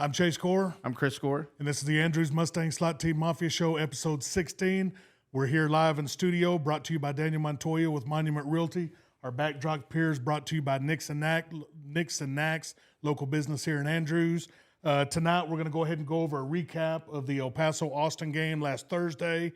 I'm Chase Core, I'm Chris Core. and this is the Andrews Mustangs Slot-T Mafia Show, episode 16. We're here live in studio, brought to you by Daniel Montoya with Monument Realty. Our backdrop appears brought to you by Nix and Knacks, local business here in Andrews. Tonight, we're going to go ahead and go over a recap of the El Paso-Austin game last Thursday.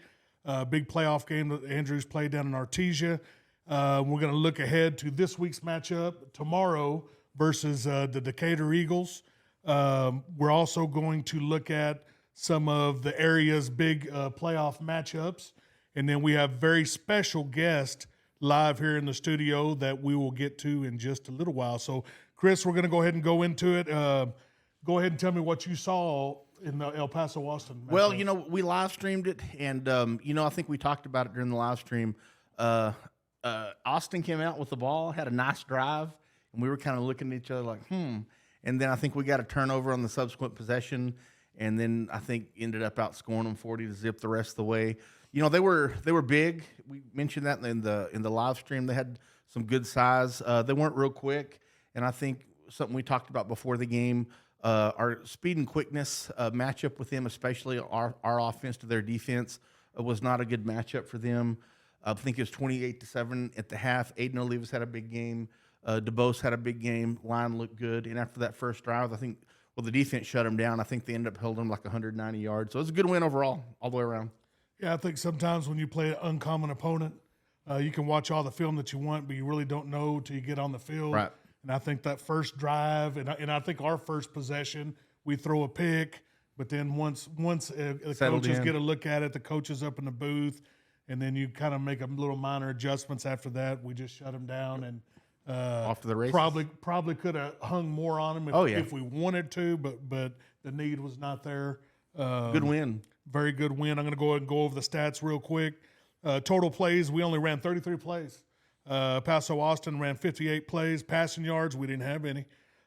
Big playoff game that Andrews played down in Artesia. We're going to look ahead to this week's matchup tomorrow versus the Decatur Eagles. We're also going to look at some of the area's big playoff matchups. And then we have very special guest live here in the studio that we will get to in just a little while. So, Chris, we're going to go ahead and go into it. Go ahead and tell me what you saw in the El Paso-Austin matchup. Well, we live streamed it, and, I think we talked about it during the live stream. Austin came out with the ball, had a nice drive, and we were kind of looking at each other like, And then I think we got a turnover on the subsequent possession, and then I think ended up outscoring them 40-0 the rest of the way. They were big. We mentioned that in the live stream. They had some good size. They weren't real quick, and I think something we talked about before the game, our speed and quickness matchup with them, especially our offense to their defense, was not a good matchup for them. I think it was 28-7 at the half. Aiden Olivas had a big game. DeBose had a big game. Line looked good. And after that first drive, I think, the defense shut them down. I think they ended up holding them like 190 yards. So it was a good win overall, all the way around. Yeah, I think sometimes when you play an uncommon opponent, you can watch all the film that you want, but you really don't know till you get on the field. Right. And I think that first drive, and I think our first possession, we throw a pick, but then once the coaches get a look at it, the coaches up in the booth, and then you kind of make a little minor adjustments after that. We just shut them down and off to the races. Probably could have hung more on them if we wanted to, but the need was not there. Good win. Very good win. I'm going to go ahead and go over the stats real quick. Total plays, we only ran 33 plays. Paso-Austin ran 58 plays. Passing yards, we didn't have any.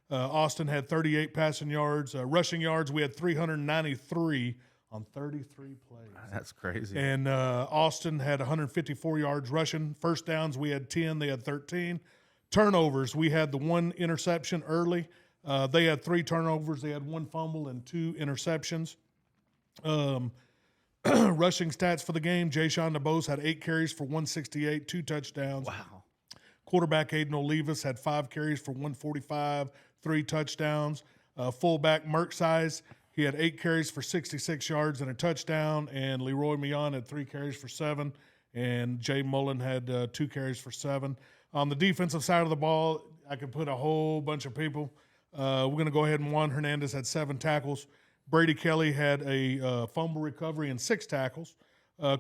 Austin had 38 passing yards. Rushing yards, we had 393 on 33 plays. That's crazy. And Austin had 154 yards rushing. First downs, we had 10. They had 13. Turnovers, we had the one interception early. They had 3 turnovers. They had 1 fumble and 2 interceptions. Rushing stats for the game, Jayshawn DeBose had 8 carries for 168, 2 touchdowns. Wow. Quarterback Aiden Olivas had 5 carries for 145, 3 touchdowns. Fullback Merck Size, he had 8 carries for 66 yards and a touchdown. And Leroy Millon had 3 carries for 7. And Jay Mullen had 2 carries for 7. On the defensive side of the ball, I could put a whole bunch of people. We're going to go ahead and Juan Hernandez had 7 tackles. Brady Kelly had a fumble recovery and 6 tackles.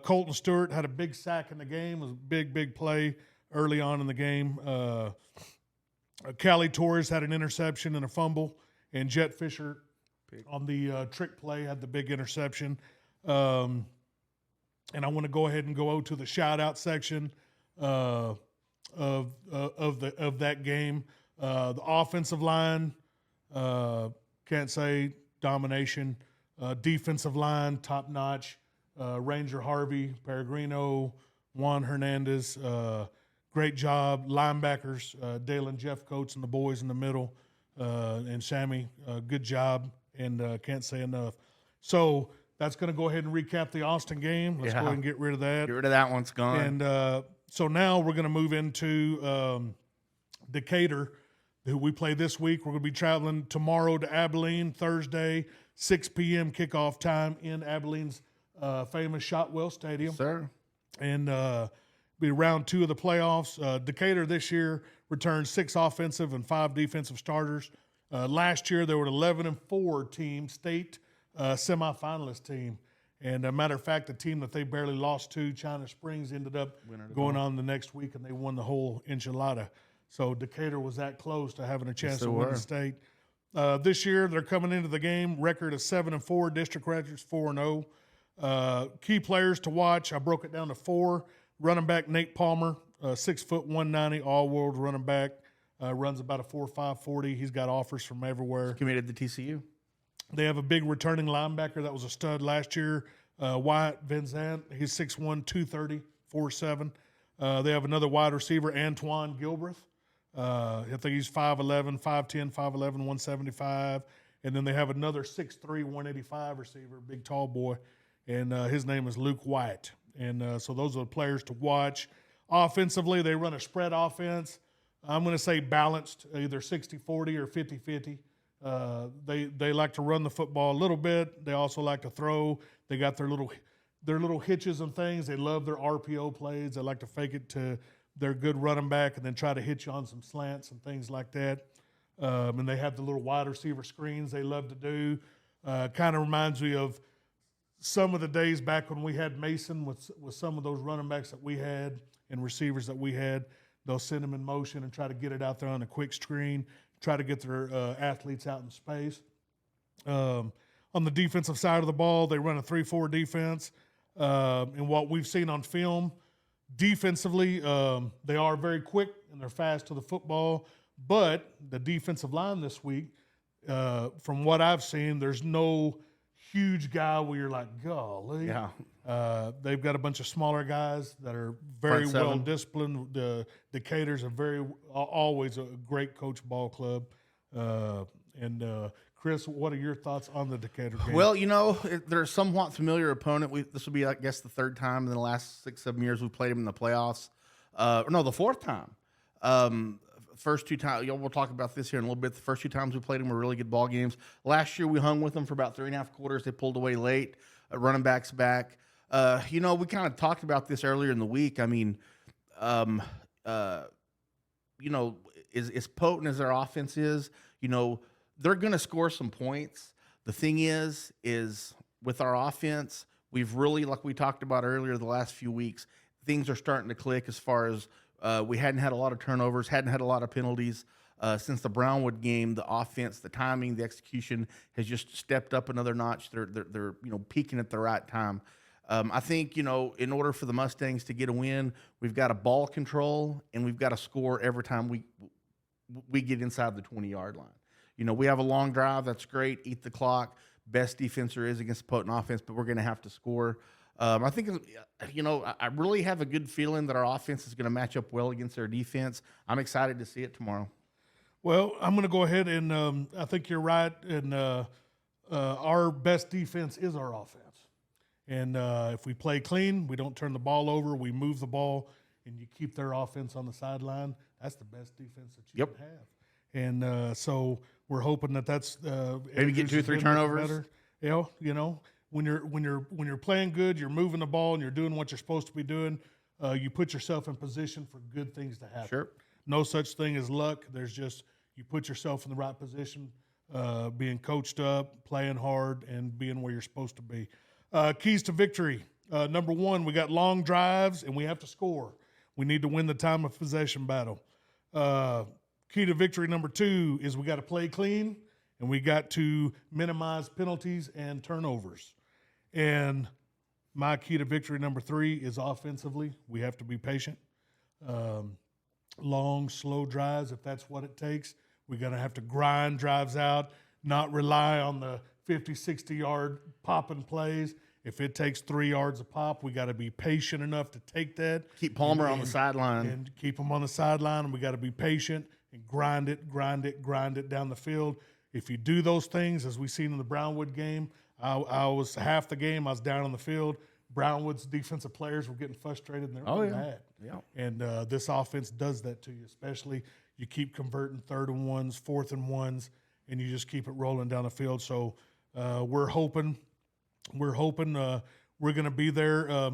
Colton Stewart had a big sack in the game. It was a big play early on in the game. Callie Torres had an interception and a fumble. And Jet Fisher on the trick play had the big interception. And I want to go ahead and go to the shout-out section of that game. The offensive line, can't say domination. Defensive line, top notch. Ranger Harvey, Peregrino, Juan Hernandez, great job. Linebackers, Dalen Jeffcoats and the boys in the middle, and Sammy, good job, and can't say enough. So that's going to go ahead and recap the Austin game. Let's go ahead and get rid of that. Get rid of that one's gone. And so now we're going to move into Decatur, who we play this week. We're going to be traveling tomorrow to Abilene, Thursday, 6 p.m. kickoff time in Abilene's famous Shotwell Stadium. Yes, sir. And be round 2 of the playoffs. Decatur this year returned 6 offensive and 5 defensive starters. Last year, there were 11-4 team, state semifinalist team. And a matter of fact, the team that they barely lost to, China Springs, ended up going on the next week, and they won the whole enchilada. So Decatur was that close to having a chance to win the state. This year, they're coming into the game, record of 7-4, district records 4-0. Key players to watch, I broke it down to 4. Running back Nate Palmer, 6 foot 190, all-world running back, runs about a 4.5 40. He's got offers from everywhere. He's committed to TCU. They have a big returning linebacker that was a stud last year, Wyatt Vincent. He's 6'1", 230, 4.7. They have another wide receiver, Antoine Gilbreth. I think he's 5'11", 5'10", 5'11", 175. And then they have another 6'3", 185 receiver, big tall boy, and his name is Luke White. And so those are the players to watch. Offensively, they run a spread offense. I'm going to say balanced, either 60-40 or 50-50. They like to run the football a little bit. They also like to throw. They got their little hitches and things. They love their RPO plays. They like to fake it to their good running back and then try to hit you on some slants and things like that. And they have the little wide receiver screens they love to do. Kind of reminds me of some of the days back when we had Mason with some of those running backs that we had and receivers that we had. They'll send them in motion and try to get it out there on a quick screen, try to get their athletes out in space. On the defensive side of the ball, they run a 3-4 defense. And what we've seen on film, defensively, they are very quick and they're fast to the football. But the defensive line this week, from what I've seen, there's no huge guy where you're like, golly. Yeah. They've got a bunch of smaller guys that are very Front well seven. disciplined. The Decatur's always a great coach ball club. Chris, what are your thoughts on the Decatur game? Well, they're a somewhat familiar opponent. This will be, I guess, the third time in the last 6-7 years we've played them in the playoffs. No, the fourth time. First two times, we'll talk about this here in a little bit. The first two times we played them were really good ball games. Last year we hung with them for about 3.5 quarters. They pulled away late. Running backs back. We kind of talked about this earlier in the week. I mean, as potent as their offense is, they're going to score some points. The thing is with our offense, we've really, like we talked about earlier the last few weeks, things are starting to click as far as we hadn't had a lot of turnovers, hadn't had a lot of penalties. Since the Brownwood game, the offense, the timing, the execution has just stepped up another notch. They're peaking at the right time. I think, in order for the Mustangs to get a win, we've got to ball control and we've got to score every time we get inside the 20-yard line. We have a long drive. That's great. Eat the clock. Best defense there is against a potent offense, but we're going to have to score. I think, I really have a good feeling that our offense is going to match up well against their defense. I'm excited to see it tomorrow. Well, I'm going to go ahead and I think you're right. And our best defense is our offense. And if we play clean, we don't turn the ball over, we move the ball, and you keep their offense on the sideline, that's the best defense that you can have. And so we're hoping that's maybe get 2-3 turnovers. Better. When you're playing good, you're moving the ball and you're doing what you're supposed to be doing, you put yourself in position for good things to happen. Sure. No such thing as luck. There's just you put yourself in the right position, being coached up, playing hard, and being where you're supposed to be. Keys to victory. Number one, we got long drives and we have to score. We need to win the time of possession battle. Key to victory number two is we got to play clean and we got to minimize penalties and turnovers. And my key to victory number three is offensively. We have to be patient. Long, slow drives, if that's what it takes. We're going to have to grind drives out, not rely on the 50, 60-yard popping plays. If it takes 3 yards a pop, we got to be patient enough to take that. Keep Palmer on the sideline. And keep him on the sideline, and we got to be patient and grind it down the field. If you do those things, as we seen in the Brownwood game, I was half the game, I was down on the field. Brownwood's defensive players were getting frustrated, and they were mad. Yeah. And this offense does that to you, especially you keep converting 3rd and 1s, 4th and 1s, and you just keep it rolling down the field. So we're hoping we're going to be there.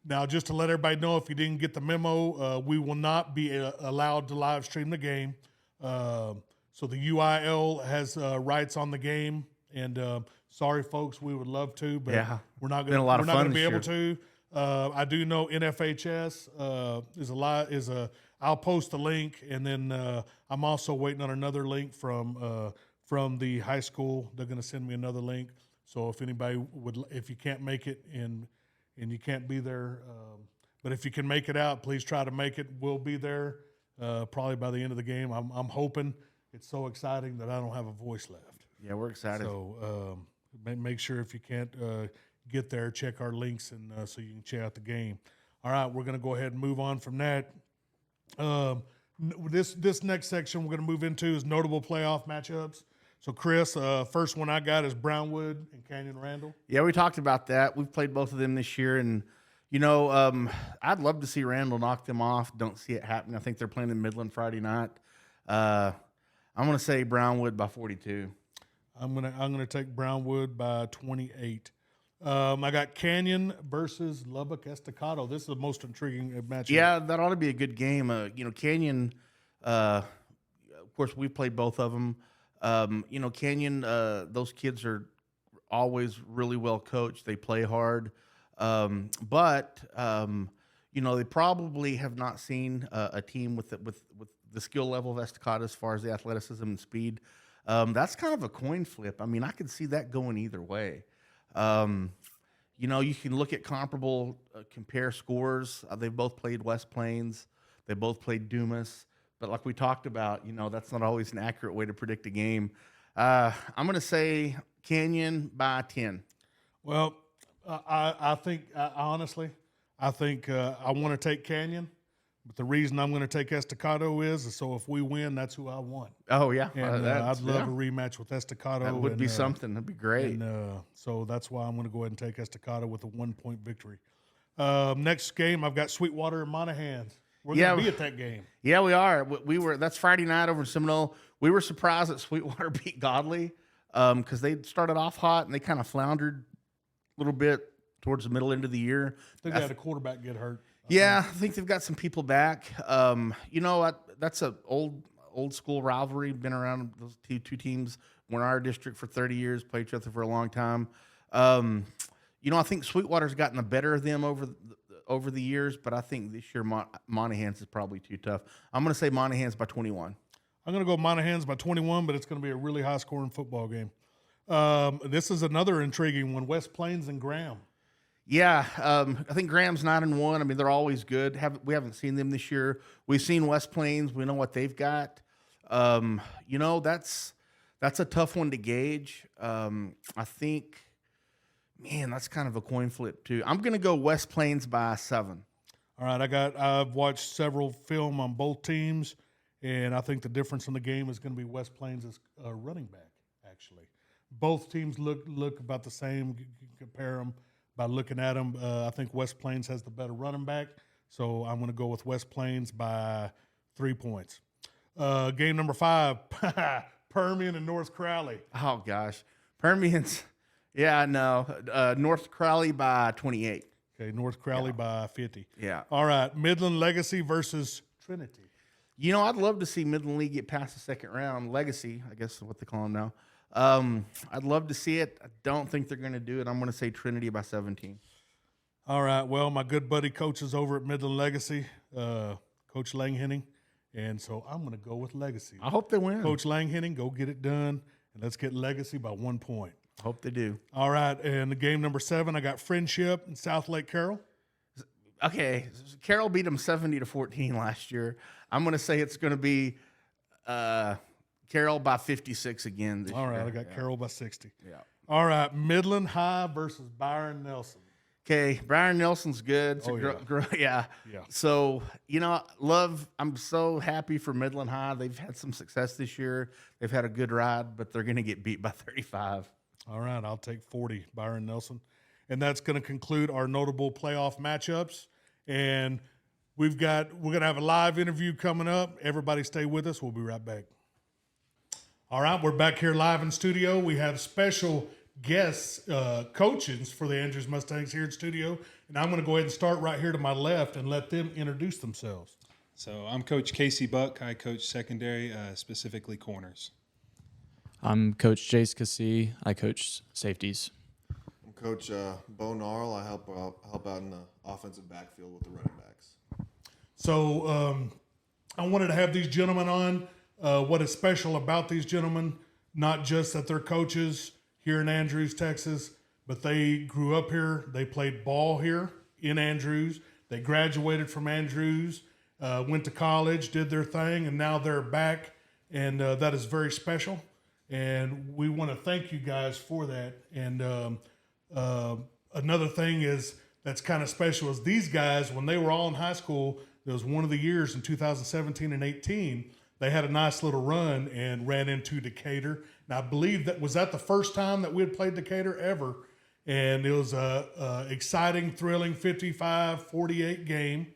Now, just to let everybody know, if you didn't get the memo, we will not be allowed to live stream the game. So the UIL has rights on the game, and sorry, folks, we would love to, but we're not going to be able to. I do know NFHS I'll post the link, and then I'm also waiting on another link from the high school. They're going to send me another link. So if anybody if you can't make it and you can't be there, but if you can make it out, please try to make it. We'll be there probably by the end of the game. I'm hoping. It's so exciting that I don't have a voice left. Yeah, we're excited. So make sure if you can't get there, check our links and so you can check out the game. All right, we're going to go ahead and move on from that. This next section we're going to move into is notable playoff matchups. So, Chris, first one I got is Brownwood and Canyon Randall. Yeah, we talked about that. We've played both of them this year, and I'd love to see Randall knock them off. Don't see it happening. I think they're playing in Midland Friday night. I'm going to say Brownwood by 42. I'm gonna take Brownwood by 28. I got Canyon versus Lubbock Estacado. This is the most intriguing matchup. Yeah, that ought to be a good game. Canyon. Of course, we've played both of them. Canyon. Those kids are always really well coached. They play hard, but they probably have not seen a team with the skill level of Estacado as far as the athleticism and speed. That's kind of a coin flip. I mean, I could see that going either way. You can look at comparable, compare scores. They've both played West Plains. They both played Dumas. But like we talked about, that's not always an accurate way to predict a game. I'm going to say Canyon by 10. Well, I think, honestly, I want to take Canyon. But the reason I'm going to take Estacado is so if we win, that's who I want. Oh, yeah. And I'd love a rematch with Estacado. That would be something. That'd be great. And so that's why I'm going to go ahead and take Estacado with a 1-point victory. Next game, I've got Sweetwater and Monahans. We're going to be at that game. Yeah, we are. That's Friday night over in Seminole. We were surprised that Sweetwater beat Godley because they started off hot and they kind of floundered a little bit towards the middle end of the year. They had a quarterback get hurt. Yeah, I think they've got some people back. That's an old school rivalry. Been around those two teams. Were in our district for 30 years. Played each other for a long time. I think Sweetwater's gotten the better of them over the years, but I think this year Monahans is probably too tough. I'm going to say Monahans by 21. I'm going to go Monahans by 21, but it's going to be a really high-scoring football game. This is another intriguing one: West Plains and Graham. Yeah, I think Graham's 9-1. I mean, they're always good. We haven't seen them this year. We've seen West Plains. We know what they've got. That's a tough one to gauge. I think, man, that's kind of a coin flip too. I'm going to go West Plains by 7. All right, I've watched several film on both teams, and I think the difference in the game is going to be West Plains' running back. Actually, both teams look about the same. You can compare them by looking at them. I think West Plains has the better running back, so I'm going to go with West Plains by 3 points. Game number 5, Permian and North Crowley. Oh, gosh. Permians, yeah, no. North Crowley by 28. Okay, North Crowley by 50. Yeah. All right, Midland Legacy versus Trinity. I'd love to see Midland League get past the second round. Legacy, I guess is what they call them now. I'd love to see it. I don't think they're going to do it. I'm going to say Trinity by 17. All right. Well, my good buddy Coach is over at Midland Legacy, Coach Langhenning, and so I'm going to go with Legacy. I hope they win. Coach Langhenning, go get it done, and let's get Legacy by 1 point. I hope they do. All right. And the game number 7, I got Friendship and South Lake Carroll. Okay. Carroll beat them 70-14 last year. I'm going to say it's going to be Carroll by 56 again this year. All right, I got Carroll by 60. Yeah. All right, Midland High versus Byron Nelson. Okay, Byron Nelson's good. Yeah. So, I'm so happy for Midland High. They've had some success this year. They've had a good ride, but they're going to get beat by 35. All right, I'll take 40, Byron Nelson. And that's going to conclude our notable playoff matchups. And we're going to have a live interview coming up. Everybody stay with us. We'll be right back. All right, we're back here live in studio. We have special guests, coaches for the Andrews Mustangs here in studio. And I'm going to go ahead and start right here to my left and let them introduce themselves. So I'm Coach Casey Buck. I coach secondary, specifically corners. I'm Coach Jace Cassie. I coach safeties. I'm Coach Bo Gnarl. I help out in the offensive backfield with the running backs. So I wanted to have these gentlemen on. What is special about these gentlemen, not just that they're coaches here in Andrews, Texas, but they grew up here. They played ball here in Andrews. They graduated from Andrews, went to college, did their thing, and now they're back, and that is very special. And we want to thank you guys for that. And another thing that's kind of special is these guys, when they were all in high school, there was one of the years in 2017 and 18 they had a nice little run and ran into Decatur. And I believe that was the first time that we had played Decatur ever. And it was a exciting, thrilling 55-48 game.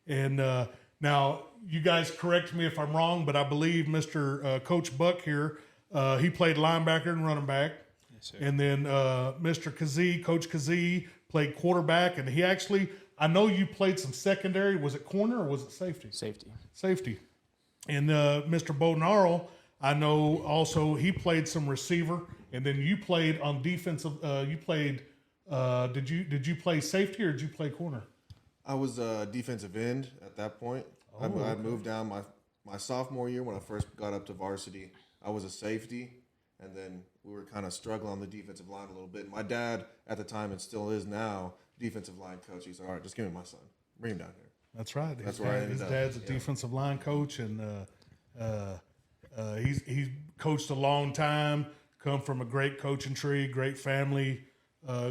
And now you guys correct me if I'm wrong, but I believe Mr. Coach Buck here, he played linebacker and running back. Yes, sir. And then Mr. Kazee, Coach Kazee, played quarterback. And he actually, I know you played some secondary. Was it corner or was it safety? Safety. Safety. And Mr. Bonarl, I know also he played some receiver. And then you played on defensive. You played. Did you play safety or did you play corner? I was a defensive end at that point. I moved down my sophomore year when I first got up to varsity. I was a safety, and then we were kind of struggling on the defensive line a little bit. My dad at the time, and still is now, defensive line coach. He said, "All right, just give me my son. Bring him down here." That's right. That's where I ended his up. dad's a defensive line coach, and he's coached a long time. Come from a great coaching tree, great family.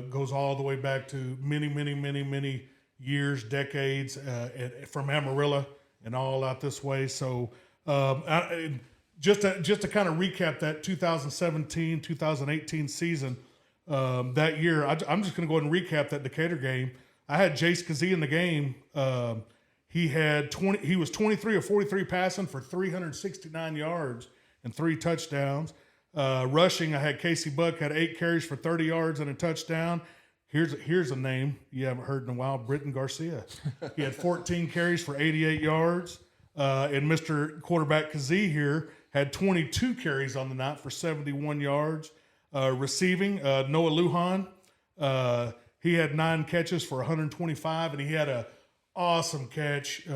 Goes all the way back to many years, decades, from Amarillo and all out this way. So just to kind of recap that 2017-2018 season, that year, I'm just going to go ahead and recap that Decatur game. I had Jace Kazee in the game. He was 23 of 43 passing for 369 yards and 3 touchdowns. Rushing, I had Casey Buck, had 8 carries for 30 yards and a touchdown. Here's a name you haven't heard in a while, Britton Garcia. He had 14 carries for 88 yards. And Mr. Quarterback Kazee here had 22 carries on the night for 71 yards. Receiving, Noah Lujan, he had 9 catches for 125, and he had a awesome catch.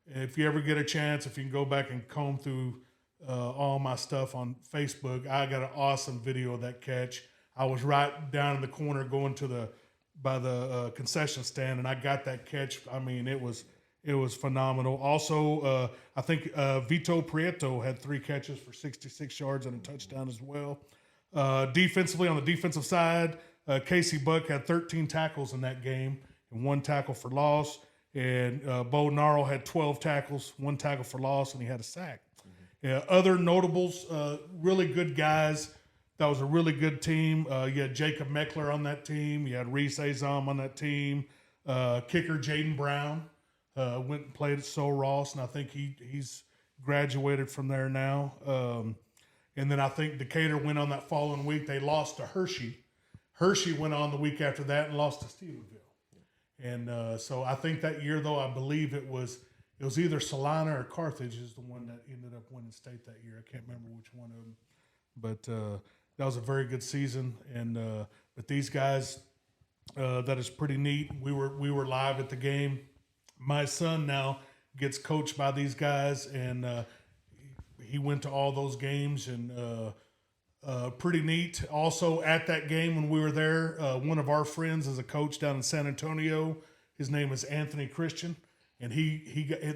If you ever get a chance, if you can go back and comb through all my stuff on Facebook, I got an awesome video of that catch. I was right down in the corner going by the concession stand, and I got that catch. I mean, it was phenomenal. Also, I think Vito Prieto had 3 catches for 66 yards and a touchdown as well. Defensively, on the defensive side, Casey Buck had 13 tackles in that game and 1 tackle for loss. And Bo Gnarl had 12 tackles, 1 tackle for loss, and he had a sack. Other notables, really good guys. That was a really good team. You had Jacob Meckler on that team. You had Reese Azam on that team. Kicker Jaden Brown went and played at Sol Ross, and I think he's graduated from there now. And then I think Decatur went on that following week. They lost to Hershey. Hershey went on the week after that and lost to Stephenville. And so I think that year, though, I believe it was either Salina or Carthage is the one that ended up winning state that year. I can't remember which one of them. But that was a very good season. And but these guys, that is pretty neat. We were live at the game. My son now gets coached by these guys, and he went to all those games, and pretty neat. Also at that game when we were there, one of our friends is a coach down in San Antonio. His name is Anthony Christian, and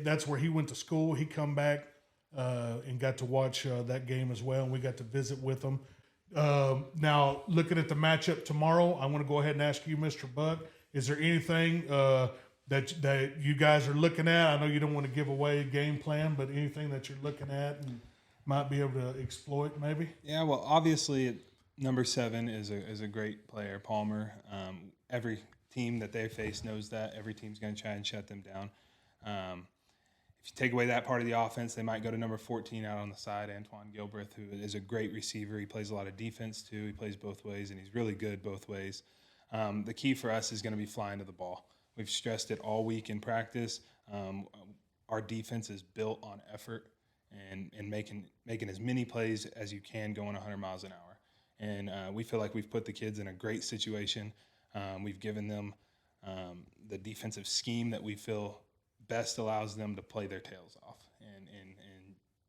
that's where he went to school. He come back and got to watch that game as well, and we got to visit with him. Now, looking at the matchup tomorrow, I want to go ahead and ask you, Mr. Buck, is there anything that you guys are looking at? I know you don't want to give away a game plan, but anything that you're looking at and might be able to exploit maybe? Yeah, well, obviously, number 7 is a great player, Palmer. Every team that they face knows that. Every team's going to try and shut them down. If you take away that part of the offense, they might go to number 14 out on the side, Antoine Gilbreth, who is a great receiver. He plays a lot of defense, too. He plays both ways, and he's really good both ways. The key for us is going to be flying to the ball. We've stressed it all week in practice. Our defense is built on effort and making as many plays as you can going 100 miles an hour. And we feel like we've put the kids in a great situation. We've given them the defensive scheme that we feel best allows them to play their tails off and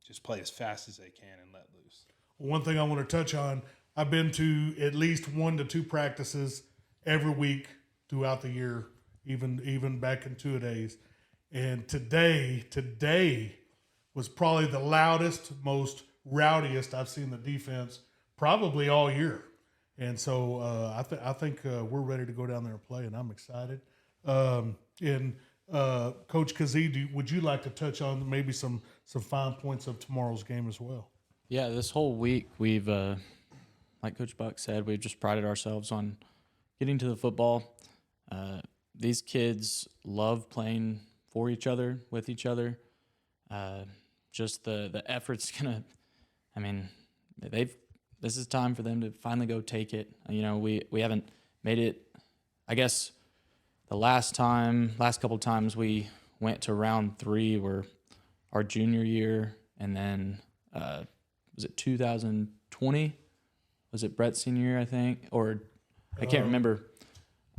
just play as fast as they can and let loose. One thing I want to touch on, I've been to at least 1 to 2 practices every week throughout the year, even back in 2 days. And today was probably the loudest, most rowdiest I've seen the defense probably all year. And so I think we're ready to go down there and play, and I'm excited. Coach Kazee, would you like to touch on maybe some some fine points of tomorrow's game as well. Yeah, this whole week we've, like Coach Buck said, we've just prided ourselves on getting to the football. These kids love playing for each other, with each other. Just the effort's gonna. I mean, this is time for them to finally go take it. You know, we haven't made it. I guess the last couple times we went to round 3 were our junior year, and then was it 2020? Was it Brett's senior year, I think, or I can't remember.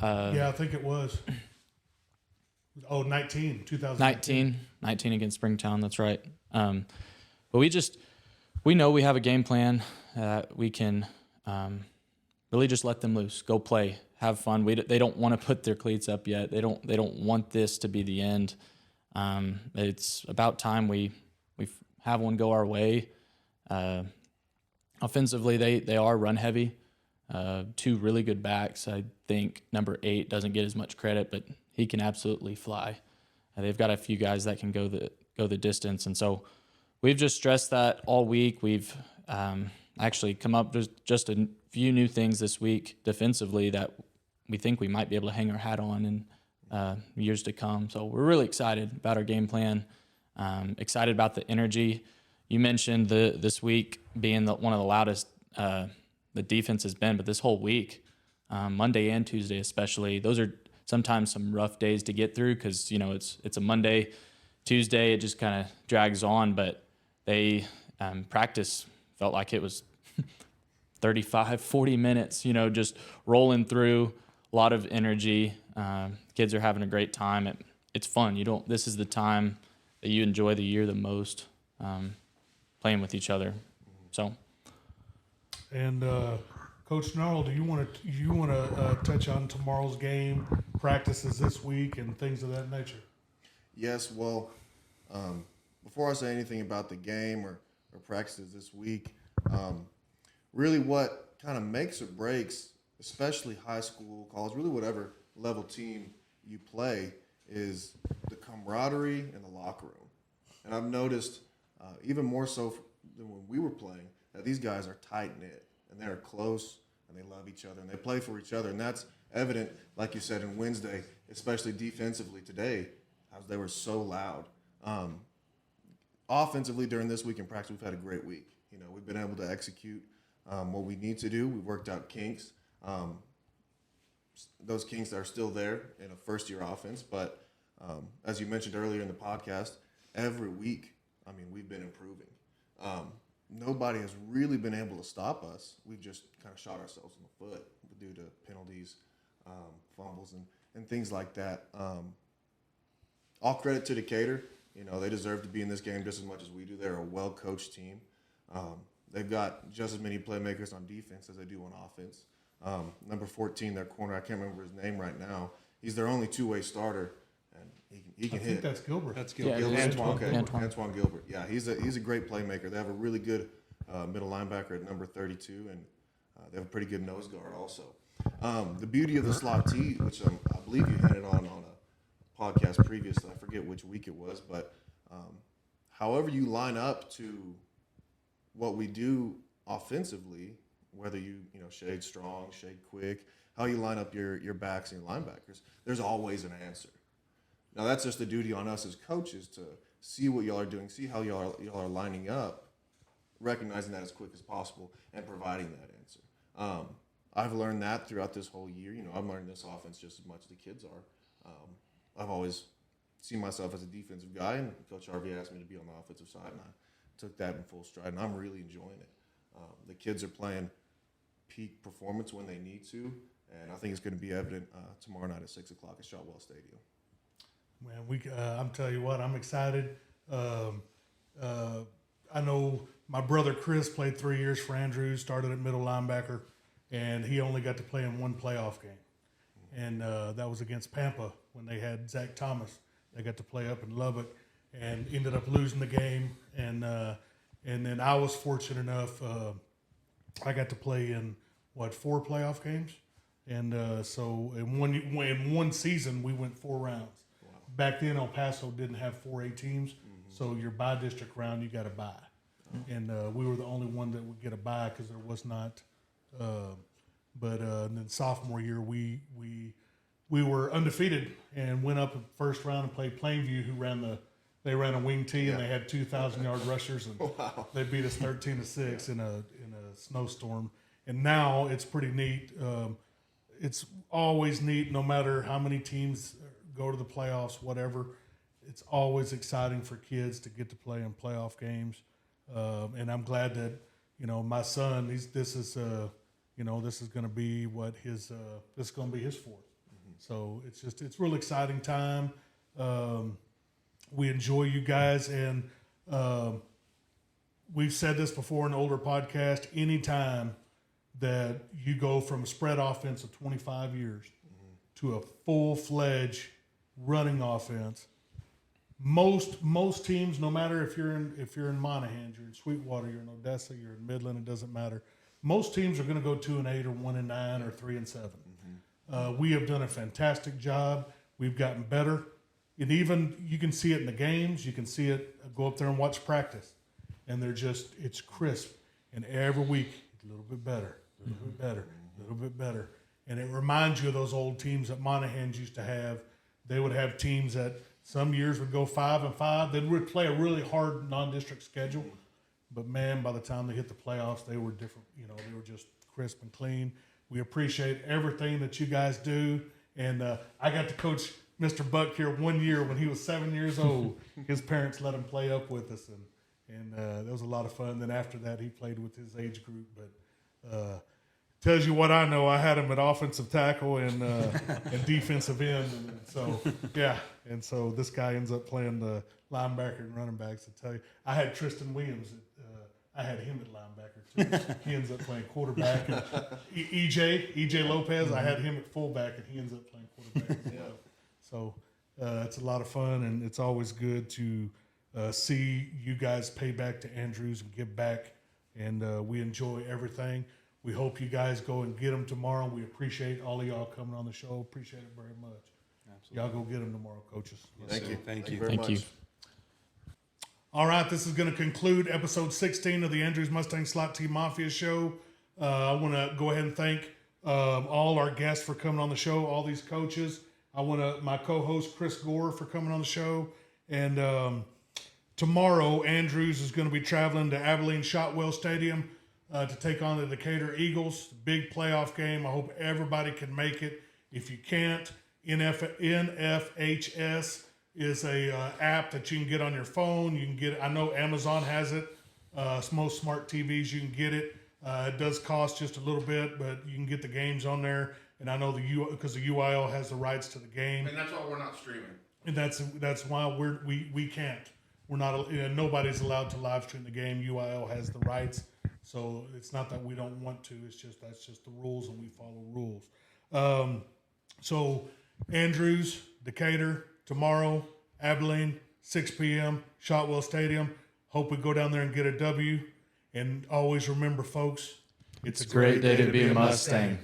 Yeah, I think it was. 2019 against Springtown. That's right. But we know we have a game plan. We can really just let them loose, go play, have fun. They don't want to put their cleats up yet. They don't want this to be the end. It's about time we have one go our way. Offensively, they are run heavy. 2 really good backs. I think number 8 doesn't get as much credit, but he can absolutely fly. They've got a few guys that can go the distance, and so we've just stressed that all week. We've actually come up with just a few new things this week defensively that we think we might be able to hang our hat on in years to come. So we're really excited about our game plan. Excited about the energy. You mentioned this week being one of the loudest the defense has been, but this whole week, Monday and Tuesday especially, those are sometimes some rough days to get through because, you know, it's a Monday. Tuesday, it just kind of drags on, but they practice felt like it was 35, 40 minutes, you know, just rolling through, a lot of energy. Kids are having a great time. It's fun. This is the time that you enjoy the year the most, playing with each other. So. And Coach Gnarl, do you want to touch on tomorrow's game, practices this week, and things of that nature? Yes. Well, before I say anything about the game or practices this week, really what kind of makes or breaks, especially high school, college, really whatever level team you play, is the camaraderie in the locker room. And I've noticed even more so than when we were playing, that these guys are tight-knit, and they're close, and they love each other, and they play for each other. And that's evident, like you said, in Wednesday, especially defensively today, as they were so loud. Offensively, during this week in practice, we've had a great week. You know, we've been able to execute what we need to do. We've worked out kinks. Those kinks are still there in a first-year offense, but as you mentioned earlier in the podcast, every week, I mean, we've been improving. Nobody has really been able to stop us. We've just kind of shot ourselves in the foot due to penalties, fumbles, and things like that. All credit to Decatur. You know, they deserve to be in this game just as much as we do. They're a well-coached team. They've got just as many playmakers on defense as they do on offense. Number 14, their corner, I can't remember his name right now. He's their only two-way starter, and he can hit. I think that's Gilbert. That's Gilbert. Yeah, Antoine Gilbert. Yeah, he's a great playmaker. They have a really good middle linebacker at number 32, and they have a pretty good nose guard also. The beauty of the Slot-T, which I believe you hinted on a podcast previously, I forget which week it was, but however you line up to what we do offensively, whether you shade strong, shade quick, how you line up your backs and your linebackers, there's always an answer. Now that's just the duty on us as coaches to see what y'all are doing, see how y'all are lining up, recognizing that as quick as possible and providing that answer. I've learned that throughout this whole year. I'm learning this offense just as much as the kids are. I've always seen myself as a defensive guy, and Coach Harvey asked me to be on the offensive side, and I took that in full stride, and I'm really enjoying it. The kids are playing peak performance when they need to, and I think it's going to be evident tomorrow night at 6 o'clock at Shotwell Stadium. Man, I'm telling you what, I'm excited. I know my brother Chris played 3 years for Andrews, started at middle linebacker, and he only got to play in one playoff game. And that was against Pampa when they had Zach Thomas. They got to play up in Lubbock and ended up losing the game. And then I was fortunate enough, I got to play in, 4 playoff games? And so in one season, we went 4 rounds. Wow. Back then, El Paso didn't have 4A teams, So your bi-district round, you got to buy. And we were the only one that would get a bye because there was not. But and then sophomore year, we were undefeated and went up in the first round and played Plainview, who they ran a wing tee and they had 2,000-yard rushers, and they beat us 13-6 in a snowstorm. And now it's pretty neat. It's always neat, no matter how many teams go to the playoffs, whatever. It's always exciting for kids to get to play in playoff games. And I'm glad that, my son, this is going to be this is going to be his fourth. So it's real exciting time. We enjoy you guys, and we've said this before in an older podcast. Anytime that you go from a spread offense of 25 years to a full-fledged running offense, most teams, no matter if you're in Monaghan, you're in Sweetwater, you're in Odessa, you're in Midland, it doesn't matter. Most teams are going to go 2-8 or 1-9 or 3-7. We have done a fantastic job. We've gotten better, and even you can see it in the games. You can see it. Go up there and watch practice, and it's crisp. And every week, a little bit better, a little bit better, a little bit better. And it reminds you of those old teams that Monaghan's used to have. They would have teams that some years would go 5-5. They would play a really hard non-district schedule, but man, by the time they hit the playoffs, they were different. They were just crisp and clean. We appreciate everything that you guys do. And I got to coach Mr. Buck here one year when he was 7 years old. His parents let him play up with us, and that was a lot of fun. Then after that, he played with his age group. But tells you what I know. I had him at offensive tackle and defensive end. And so, yeah. And so this guy ends up playing the linebacker and running backs. I tell you, I had Tristan Williams. I had him at linebacker too. He ends up playing quarterback. And EJ Lopez, I had him at fullback, and he ends up playing quarterback as well. So it's a lot of fun, and it's always good to see you guys pay back to Andrews and give back. And we enjoy everything. We hope you guys go and get them tomorrow. We appreciate all of y'all coming on the show. Appreciate it very much. Absolutely. Y'all go get them tomorrow, coaches. Yes, Thank you. Thank you very much. All right, this is going to conclude episode 16 of the Andrews Mustangs Slot-T Mafia Show. I want to go ahead and thank all our guests for coming on the show, all these coaches. I want my co-host Chris Gore for coming on the show. And tomorrow, Andrews is going to be traveling to Abilene Shotwell Stadium to take on the Decatur Eagles. Big playoff game. I hope everybody can make it. If you can't, NFHS is a app that you can get on your phone. You can get it. I know Amazon has it. Most smart TVs, you can get it. It does cost just a little bit, but you can get the games on there. And I know because the UIL has the rights to the game. And that's why we're not streaming. And that's why we can't. We're not. Nobody's allowed to live stream the game. UIL has the rights, so it's not that we don't want to. It's just that's just the rules, and we follow rules. So Andrews, Decatur tomorrow, Abilene, 6 p.m. Shotwell Stadium. Hope we go down there and get a W. And always remember, folks, It's a great day to be a Mustang.